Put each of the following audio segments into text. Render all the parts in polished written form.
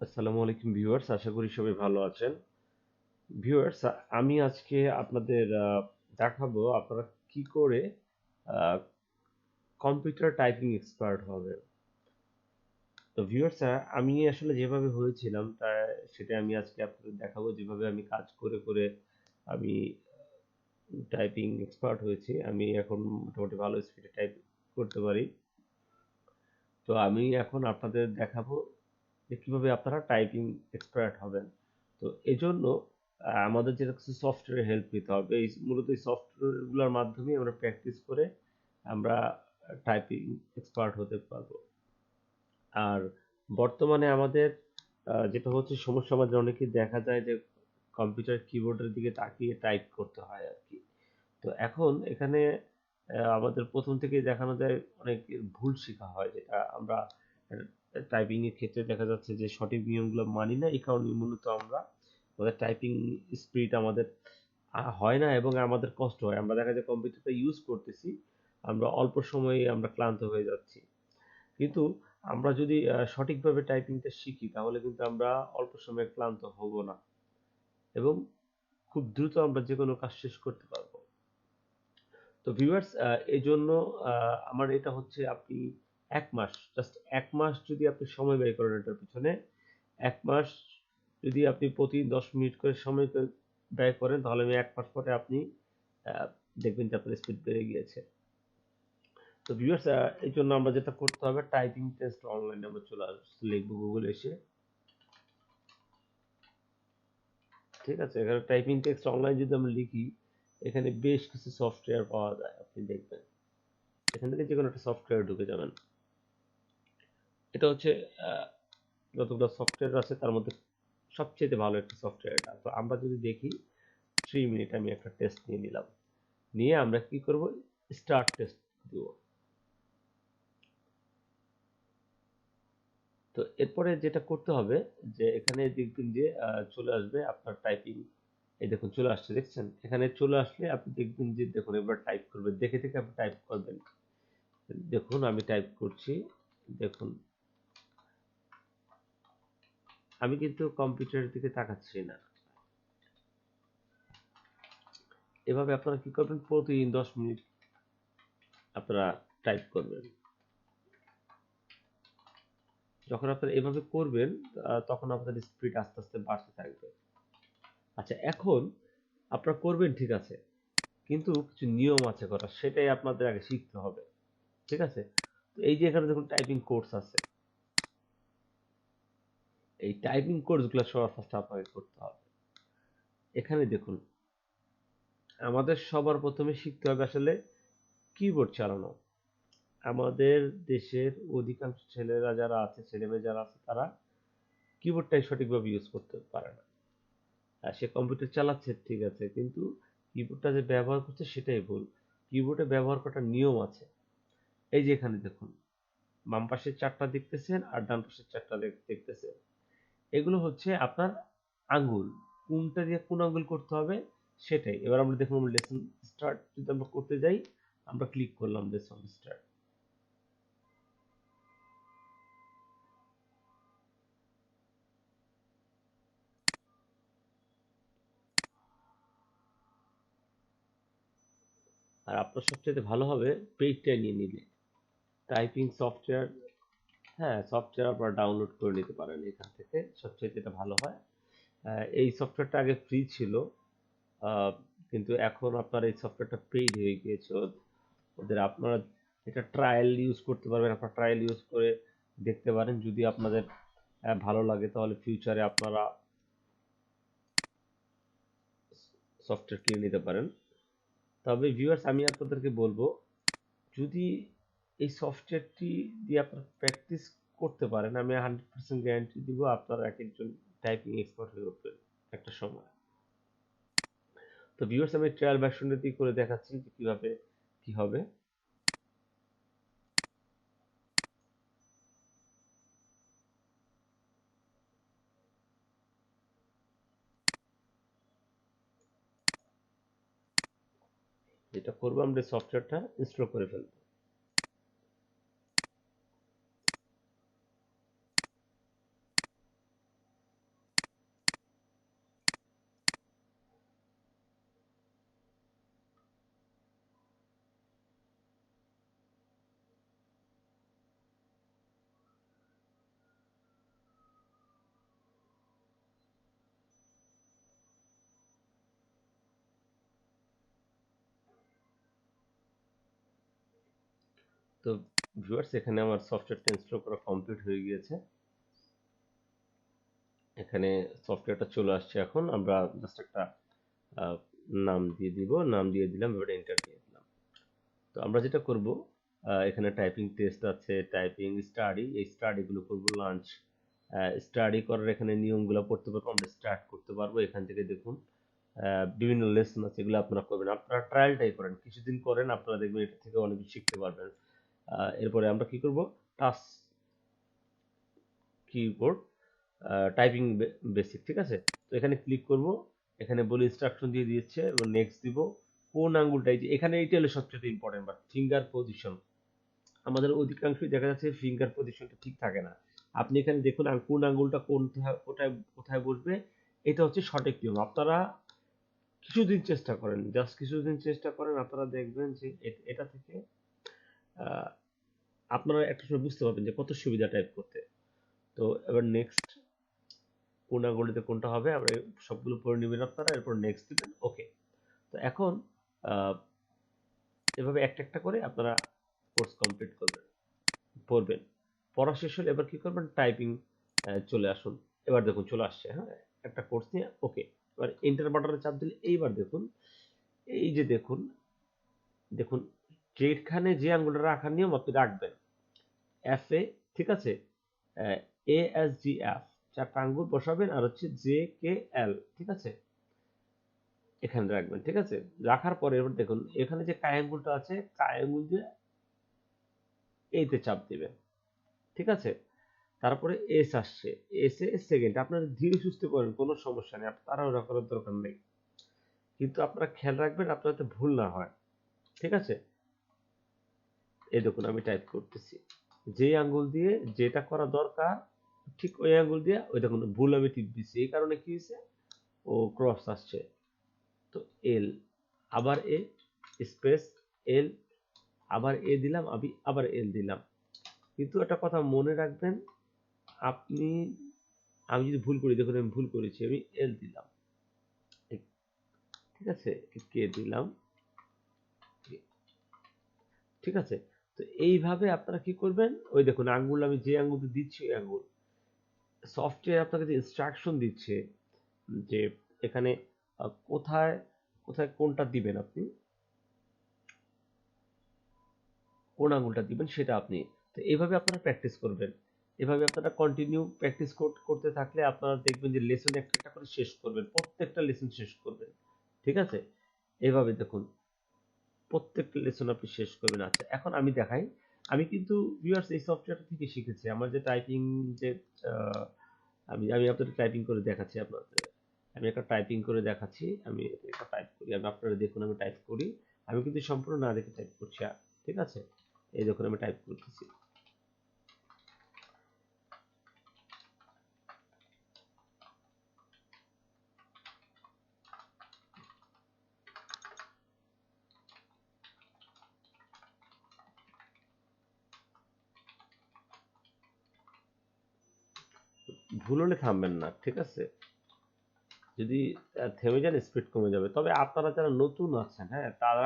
আসসালামু আলাইকুম ভিউয়ার্স, আশা করি সবাই ভালো আছেন। ভিউয়ার্স, আমি আজকে আপনাদের দেখাবো আপনারা কি করে কম্পিউটার টাইপিং এক্সপার্ট হবেন। তো ভিউয়ার্স, আমি আসলে যেভাবে হয়েছিলাম সেটা আমি আজকে আপনাদের দেখাবো, যেভাবে আমি কাজ করে করে আমি টাইপিং এক্সপার্ট হয়েছি। আমি এখন মোটামুটি ভালো স্পিডে টাইপ করতে পারি। তো আমি এখন আপনাদের দেখাবো যে কিভাবে আপনারা টাইপিং এক্সপার্ট হবেন। তো এজন্য আমাদের যেটা কিছু সফটওয়্যার হেল্প নিতে হবে। মূলত এই সফটওয়্যারগুলোর মাধ্যমে আমরা প্র্যাকটিস করে আমরা টাইপিং এক্সপার্ট হতে পারবো। আর বর্তমানে আমাদের যেটা হচ্ছে সমস্যা, আমাদের অনেকেই দেখা যায় যে কম্পিউটার কিবোর্ডের দিকে তাকিয়ে টাইপ করতে হয় আর কি। তো এখন এখানে আমাদের প্রথম থেকেই দেখানো যায় অনেক ভুল শেখা হয়, যেটা আমরা টাইপিং এর ক্ষেত্রে দেখা যাচ্ছে যে সঠিক নিয়মগুলো মানি না। এই কারণে মূলত আমাদের টাইপিং স্পিড আমাদের হয় না এবং আমাদের কষ্ট হয়। আমরা দেখা যায় কম্পিউটারটা ইউজ করতেছি, আমরা অল্প সময়ে আমরা ক্লান্ত হয়ে যাচ্ছি। কিন্তু আমরা যদি সঠিকভাবে টাইপিংটা শিখি তাহলে কিন্তু আমরা অল্প সময়ে ক্লান্ত হব না এবং খুব দ্রুত আমরা যে কোনো কাজ শেষ করতে পারবো। তো ভিউয়ার্স, এই জন্য আমার এটা হচ্ছে, আপনি 1 মাস, জাস্ট 1 মাস যদি আপনি সময় ব্যয় করেন এটার পিছনে, 1 মাস যদি আপনি প্রতি 10 মিনিট করে সময় ব্যয় করেন, তাহলে আমি 1 মাস পরে আপনি আহ, দেখবেন যে আপনার স্পিড বেড়ে গিয়েছে। তো ভিউয়ার্স, এই জন্য আমরা যেটা করতে হবে, টাইপিং টেস্ট অনলাইনে আমরা চলে লিখবো গুগল এসে। ঠিক আছে, এখানে টাইপিং টেক্সট অনলাইন যদি আমরা লিখি, এখানে বেশ কিছু সফটওয়্যার পাওয়া যায়, আপনি দেখবেন। এখান থেকে যে কোনো একটা সফটওয়্যার ঢুকে যাবেন। এটা হচ্ছে আহ, যতগুলো সফটওয়্যার আছে তার মধ্যে সবচেয়ে ভালো একটা সফটওয়্যার এটা। তো আমরা যদি দেখি, 3 মিনিট আমি একটা টেস্ট নিয়ে নিলাম, নিয়ে আমরা কি করব, স্টার্ট টেস্ট দিব। তো এরপরে যেটা করতে হবে, যে এখানে দেখবেন যে চলে আসবে আপনার টাইপিং। এই দেখুন চলে আসছে, দেখছেন? এখানে চলে আসলে আপনি দেখবেন যে, দেখুন এবার টাইপ করবেন, দেখে দেখে আপনি টাইপ করবেন। দেখুন আমি টাইপ করছি, দেখুন আমি কিন্তু কম্পিউটারের দিকে তাকাচ্ছি না। এভাবে আপনারা কি করবেন, প্রতিদিন 10 মিনিট আপনারা টাইপ করবেন। যখন আপনারা এভাবে করবেন, তখন আপনাদের স্পিড আস্তে আস্তে বাড়তে থাকবে। আচ্ছা, এখন আপনারা করবেন ঠিক আছে, কিন্তু কিছু নিয়ম আছে করার, সেটাই আপনাদের আগে শিখতে হবে। ঠিক আছে? তো এই যে এখানে দেখুন টাইপিং কোর্স আছে, এই টাইপিং কোর্সগুলো সবার ফার্স্ট আপনাকে করতে হবে। এখানে দেখুন, আমাদের সবার প্রথমে শিখতে হবে আসলে কিবোর্ড চালানো। আমাদের দেশের অধিকাংশ ছেলেরা যারা আছে, ছেলেমেয়ে যারা আছে, তারা কিবোর্ডটাই সঠিকভাবে ইউজ করতে পারে না। আর সে কম্পিউটার চালাচ্ছে ঠিক আছে, কিন্তু কিবোর্ডটা যে ব্যবহার করছে সেটাই ভুল। কিবোর্ডে ব্যবহার করার নিয়ম আছে। এই যে এখানে দেখুন, বাম পাশের চারটা দেখতেছেন আর ডান পাশের চারটা দেখতেছেন। এগুলো হচ্ছে আপনার আঙ্গুল, কোনটা দিয়ে কোন আঙ্গুল করতে হবে সেটাই। এবার আমরা দেখুন, আমরা লেসন স্টার্ট যদি আমরা করতে যাই, আমরা ক্লিক করলাম লেসন স্টার্ট। আর আপনার সবচেয়ে ভালো হবে পেইডটা নিয়ে নিলে। টাইপিং সফটওয়্যার, হ্যাঁ, সফটওয়্যার আপনারা ডাউনলোড করে নিতে পারেন এখান থেকে, সবচেয়ে যেটা ভালো হয়। এই সফটওয়্যারটা আগে ফ্রি ছিল, আহ, কিন্তু এখন আপনার এই সফটওয়্যারটা পেইড হয়ে গিয়েছে ওদের। আপনারা এটা ট্রায়াল ইউজ করতে পারবেন, আপনারা ট্রায়াল ইউজ করে দেখতে পারেন। যদি আপনাদের ভালো লাগে তাহলে ফিউচারে আপনারা সফটওয়্যার কিনে নিতে পারেন। তবে ভিউয়ার্স, আমি আপনাদেরকে বলবো, যদি এই সফটওয়্যারটি দিয়ে আপনারা প্র্যাকটিস করতে পারেন, আমি 100% গ্যারান্টি দিব আপনারা এক একজন টাইপিং এক্সপার্ট হয়ে উঠবেন একটা সময়। তো ভিউয়ার্স, আমি ট্রায়াল ভার্সনটা দিয়ে করে দেখাচ্ছি যে কিভাবে কি হবে। যেটা করবো, আমরা সফটওয়্যারটা ইনস্টল করে ফেলবো। তো ভিউয়ার্স, এখানে আমার সফটওয়্যারটা ইনস্টল করা কমপ্লিট হয়ে গিয়েছে। এখানে সফটওয়্যারটা চলে আসছে। এখন আমরা জাস্ট একটা আহ, নাম দিয়ে দিব, নাম দিয়ে দিলাম, এবার এন্টার দিয়ে দিলাম। তো আমরা যেটা করব, এখানে টাইপিং টেস্ট আছে, টাইপিং স্টাডি, এই স্টাডিগুলো করব। লাঞ্চ স্টাডি করার এখানে নিয়মগুলো পড়তে পারবো, আমরা স্টার্ট করতে পারবো। এখান থেকে দেখুন বিভিন্ন লেসন আছে, এগুলো আপনারা করবেন। আপনারা ট্রায়ালটাই করেন, কিছুদিন করেন, আপনারা দেখবেন এটা থেকে অনেক কিছু শিখতে পারবেন। এরপরে আমরা কি করব, টাস্ক কিবোর্ড টাইপিং বেসিক, ঠিক আছে। তো এখানে ক্লিক করব, এখানে বলে ইনস্ট্রাকশন দিয়ে দিয়েছে এবং নেক্সট দিব। কোন আঙ্গুলটা, এই যে এখানে এইটা হলো সবচেয়ে ইম্পর্টেন্ট, বাট ফিঙ্গার পজিশন আমাদের অধিকাংশই দেখা যাচ্ছে ফিঙ্গার পজিশনটা ঠিক থাকে না। আপনি এখানে দেখুন কোন আঙ্গুলটা কোথায় কোথায় বসবে, এটা হচ্ছে সঠিক নিয়ম। আপনারা কিছুদিন চেষ্টা করেন, জাস্ট কিছুদিন চেষ্টা করেন, আপনারা দেখবেন যে এটা থেকে আহ, আপনারা একটা সময় বুঝতে পারবেন যে কত সুবিধা টাইপ করতে। তো এবার নেক্সট, কোন আঙ্গুলিতে কোনটা হবে আমরা সবগুলো পড়ে নেবেন আপনারা, এরপর নেক্সট দিবেন, ওকে। তো এখন আহ, এভাবে একটা একটা করে আপনারা কোর্স কমপ্লিট করবেন, পড়বেন। পড়া শেষ হলে এবার কি করবেন, টাইপিং চলে আসুন। এবার দেখুন চলে আসছে, হ্যাঁ, একটা কোর্স নিয়ে, ওকে। এবার এন্টার বাটনে চাপ দিলে এইবার দেখুন, এই যে দেখুন, দেখুন যেখানে যে আঙ্গুলটা রাখার নিয়ম আপনি রাখবেন, এফ এ, ঠিক আছে, এ এস জি এফ, চারটা আঙ্গুল বসাবেন, আর হচ্ছে জে কে এল, ঠিক আছে, এখানে রাখবেন, ঠিক আছে। রাখার পরে এবার দেখুন এখানে যে কাই আঙ্গুলটা আছে, কাই আঙ্গুল দিয়ে এইতে চাপ দিবেন, ঠিক আছে। তারপরে এস আসছে, এস এ সেকেন্ড, আপনারা ধীরে সুস্থে করেন, কোনো সমস্যা নেই, আপনার তাড়াহুড়া করার দরকার নেই, কিন্তু আপনারা খেয়াল রাখবেন আপনার যাতে ভুল না হয়, ঠিক আছে। এই দেখুন আমি টাইপ করতেছি, যে আঙ্গুল দিয়ে যেটা করা দরকার ঠিক ওই আঙ্গুল দিয়ে, ওই দেখুন ভুল আমি টিপ দিচ্ছি, এই কারণে কি হয়েছে, ও ক্রস আসছে। তো এল, আবার এ, স্পেস এল, আবার এ দিলাম, আমি আবার এল দিলাম। কিন্তু একটা কথা মনে রাখবেন, আপনি, আমি যদি ভুল করি, দেখুন আমি ভুল করেছি, আমি এল দিলাম, ঠিক আছে, কে দিলাম, ঠিক আছে। তো এইভাবে আপনারা কি করবেন, ওই দেখুন আঙ্গুল, আমি যে আঙ্গুল দিচ্ছি ওই আঙ্গুল, সফটওয়্যার আপনাকে যে ইনস্ট্রাকশন দিচ্ছে যে এখানে কোথায় কোথায় কোনটা দিবেন, আপনি কোন আঙ্গুলটা দিবেন সেটা আপনি, তো এইভাবে আপনারা প্র্যাকটিস করবেন। এভাবে আপনারা কন্টিনিউ প্র্যাকটিস করতে থাকলে আপনারা দেখবেন যে লেসন একটা একটা করে শেষ করবেন, প্রত্যেকটা লেসন শেষ করবেন, ঠিক আছে। এইভাবে দেখুন প্রত্যেকটা লেসন আপনি শেষ করবেন। আচ্ছা, এখন আমি দেখাই, আমি কিন্তু ভিউয়ার্স এই সফটওয়্যার থেকে শিখেছি। আমার যে টাইপিং, যে আহ, আমি আমি আপনাদের টাইপিং করে দেখাচ্ছি, আপনাদের আমি একটা টাইপিং করে দেখাচ্ছি, আমি একটা টাইপ করি, আমি আপনারা দেখুন আমি টাইপ করি, আমি কিন্তু সম্পূর্ণ না দেখে টাইপ করছি, ঠিক আছে। এই দেখুন আমি টাইপ করতেছি। ভুল হলে থামবেন না, ঠিক আছে। যদি থেমে যান স্পিড কমে যাবে। তবে আপনারা যারা নতুন আছেন, হ্যাঁ, তারা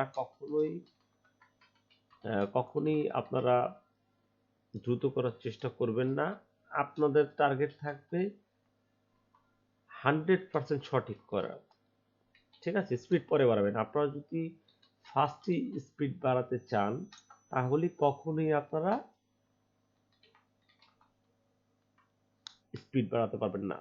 কখনোই আপনারা দ্রুত করার চেষ্টা করবেন না। আপনাদের টার্গেট থাকবে 100% সঠিক করা, ঠিক আছে। স্পিড পরে বাড়াবেন। আপনারা যদি ফার্স্টই স্পিড বাড়াতে চান, তাহলে কখনোই আপনারা স্পিড বাড়াতে পারবেন না।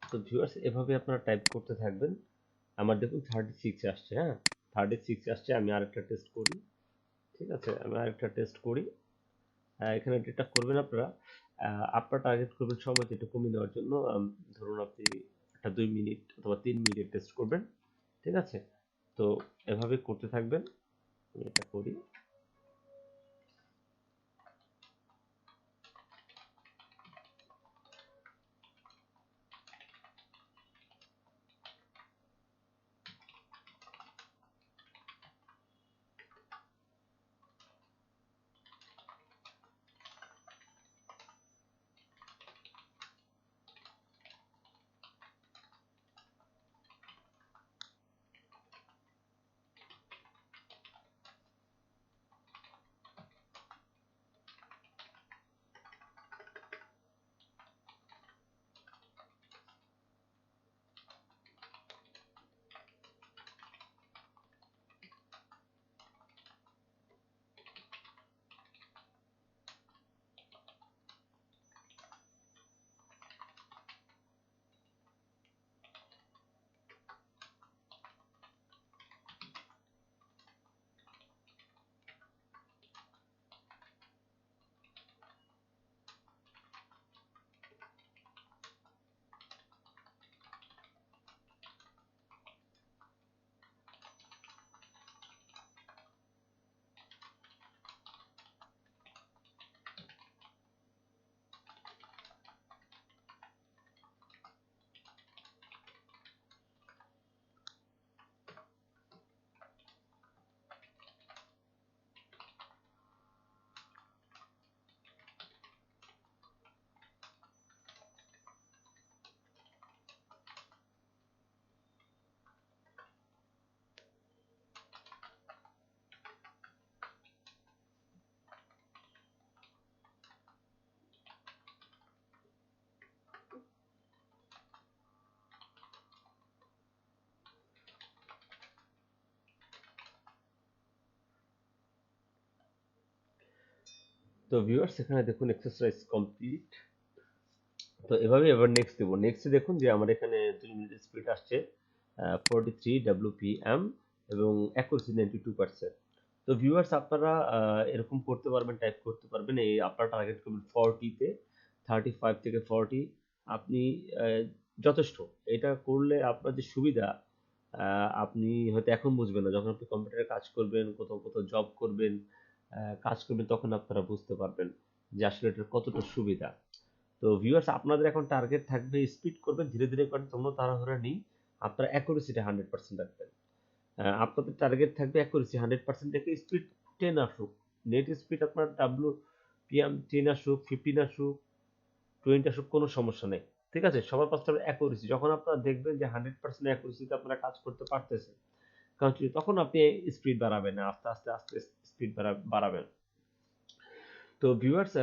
তো ভিউয়ার্স, এভাবে আপনারা টাইপ করতে থাকবেন। আমার দেখুন 36 আসছে, হ্যাঁ, 36 আসছে। আমি আরেকটা টেস্ট করি, ঠিক আছে, আমি আরেকটা টেস্ট করি। এখানে যেটা করবেন আপনারা, আপনার টার্গেট করবেন সময়টা একটু কমিয়ে দেওয়ার জন্য। ধরুন আপনি একটা 2 মিনিট অথবা 3 মিনিট টেস্ট করবেন, ঠিক আছে? তো এভাবে করতে থাকবেন। আমি এটা করি। তো ভিউয়ার্স, এখানে দেখুন এক্সারসাইজ কমপ্লিট। তো এভাবে এবার নেক্সট দেবো। নেক্সটে দেখুন যে আমার এখানে 2 মিনিটের স্পিড আসছে 43 WPM এবং অ্যাকুরেসি 92%। তো ভিউয়ার্স, আপনারা এরকম করতে পারবেন, টাইপ করতে পারবেন। এই আপনারা টার্গেট করবেন 40-তে, 35 থেকে 40 আপনি যথেষ্ট। এটা করলে আপনার যে সুবিধা, আপনি হয়তো এখন বুঝবেন না, যখন আপনি কম্পিউটারে কাজ করবেন, কোথাও কোথাও জব করবেন, কাজ করবেন, তখন আপনারা বুঝতে পারবেন যে আসলে এটার কতটা সুবিধা। তো ভিউয়ার্স, আপনাদের এখন টার্গেট থাকবে স্পিড করবেন, ধীরে ধীরে করেন, তোমরা তাড়াহুড়া নেই। আপনারা অ্যাকুরেসিটা 100% রাখবেন। আপনাদের টার্গেট থাকবে অ্যাকুরেসি 100% রেখে স্পিড 10 আসুক। নেট স্পিড আপনার WPM 10 আসুক, 15 আসুক, 20 আসুক, কোনো সমস্যা নেই। ঠিক আছে? সবার ফার্স্ট হবে অ্যাকুরেসি। যখন আপনারা দেখবেন যে 100% অ্যাকুরেসিতে আপনারা কাজ করতে পারতেছেন কন্টিনিউ, তখন আপনি স্পিড বাড়াবেন না, আস্তে আস্তে আস্তে স্পিড বাড়াবেন। তো ভিউয়ার্স,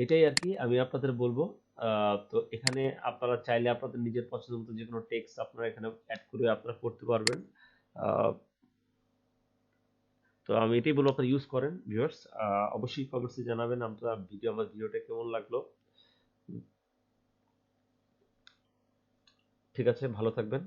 এটাই আর কি আমি আপনাদের বলবো। তো এখানে আপনারা চাইলে আপনাদের নিজের পছন্দ মতো যে কোনো টেক্সট আপনারা এখানে অ্যাড করে আপনারা করতে পারবেন। আহ, তো আমি এটাই বলবো, আপনারা ইউজ করেন ভিউয়ার্স। অবশ্যই কমেন্টসে জানাবেন আপনারা আমার ভিডিওটা কেমন লাগলো। ঠিক আছে, ভালো থাকবেন।